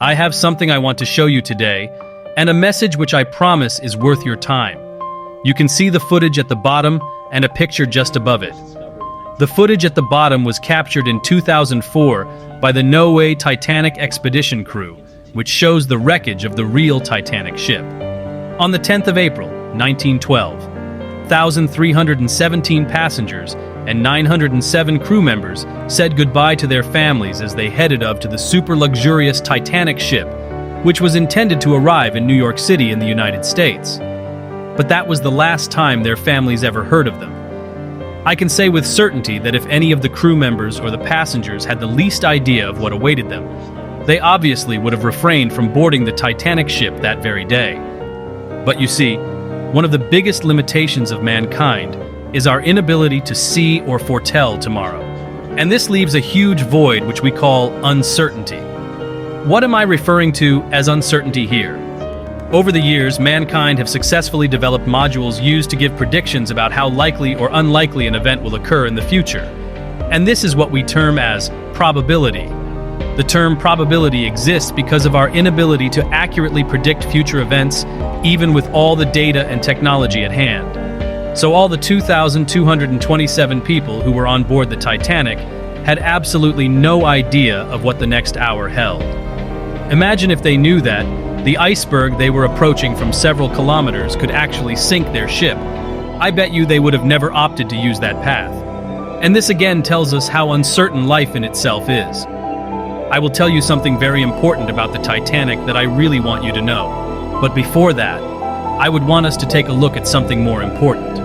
I have something I want to show you today, and a message which I promise is worth your time. You can see the footage at the bottom and a picture just above it. The footage at the bottom was captured in 2004 by the Norway Titanic expedition crew, which shows the wreckage of the real Titanic ship. On the 10th of April, 1912, 1,317 passengers and 907 crew members said goodbye to their families as they headed up to the super-luxurious Titanic ship, which was intended to arrive in New York City in the United States. But that was the last time their families ever heard of them. I can say with certainty that if any of the crew members or the passengers had the least idea of what awaited them, they obviously would have refrained from boarding the Titanic ship that very day. But you see, one of the biggest limitations of mankind is our inability to see or foretell tomorrow. And this leaves a huge void which we call uncertainty. What am I referring to as uncertainty here? Over the years, mankind have successfully developed modules used to give predictions about how likely or unlikely an event will occur in the future. And this is what we term as probability. The term probability exists because of our inability to accurately predict future events, even with all the data and technology at hand. So all the 2,227 people who were on board the Titanic had absolutely no idea of what the next hour held. Imagine if they knew that the iceberg they were approaching from several kilometers could actually sink their ship. I bet you they would have never opted to use that path. And this again tells us how uncertain life in itself is. I will tell you something very important about the Titanic that I really want you to know. But before that, I would want us to take a look at something more important.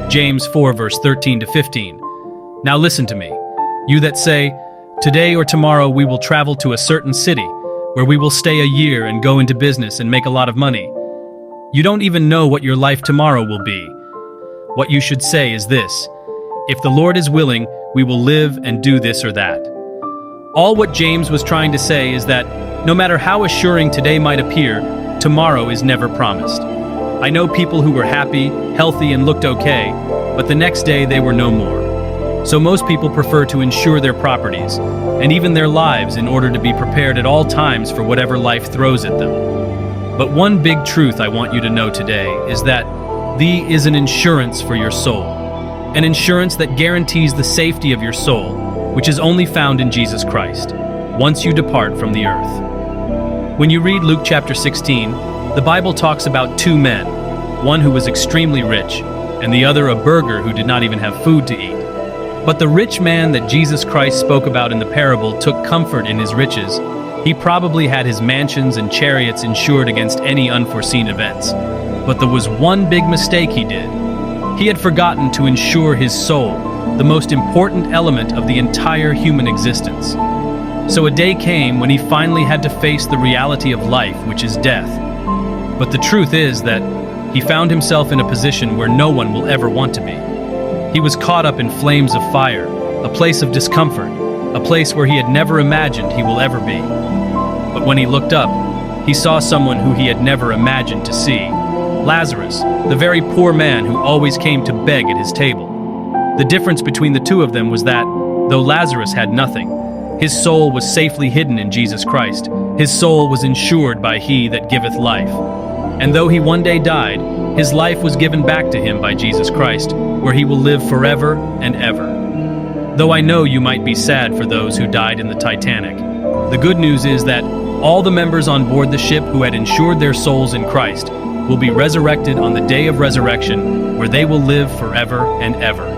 James 4 verse 13 to 15. Now listen to me, you that say, "Today or tomorrow we will travel to a certain city, where we will stay a year and go into business and make a lot of money." You don't even know what your life tomorrow will be. What you should say is this: if the Lord is willing, we will live and do this or that. All what James was trying to say is that no matter how assuring today might appear, tomorrow is never promised. I know people who were happy, healthy, and looked okay, but the next day they were no more. So most people prefer to insure their properties, and even their lives, in order to be prepared at all times for whatever life throws at them. But one big truth I want you to know today is that thee is an insurance for your soul. An insurance that guarantees the safety of your soul, which is only found in Jesus Christ, once you depart from the earth. When you read Luke chapter 16, the Bible talks about two men, one who was extremely rich, and the other a burgher who did not even have food to eat. But the rich man that Jesus Christ spoke about in the parable took comfort in his riches. He probably had his mansions and chariots insured against any unforeseen events. But there was one big mistake he did. He had forgotten to insure his soul, the most important element of the entire human existence. So a day came when he finally had to face the reality of life, which is death. But the truth is that he found himself in a position where no one will ever want to be. He was caught up in flames of fire, a place of discomfort, a place where he had never imagined he will ever be. But when he looked up, he saw someone who he had never imagined to see: Lazarus, the very poor man who always came to beg at his table. The difference between the two of them was that, though Lazarus had nothing, his soul was safely hidden in Jesus Christ. His soul was insured by He that giveth life. And though he one day died, his life was given back to him by Jesus Christ, where he will live forever and ever. Though I know you might be sad for those who died in the Titanic, the good news is that all the members on board the ship who had insured their souls in Christ will be resurrected on the day of resurrection, where they will live forever and ever.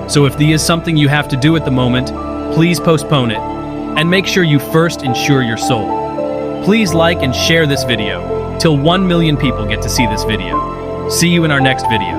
So if there is something you have to do at the moment, please postpone it, and make sure you first insure your soul. Please like and share this video till 1 million people get to see this video. See you in our next video.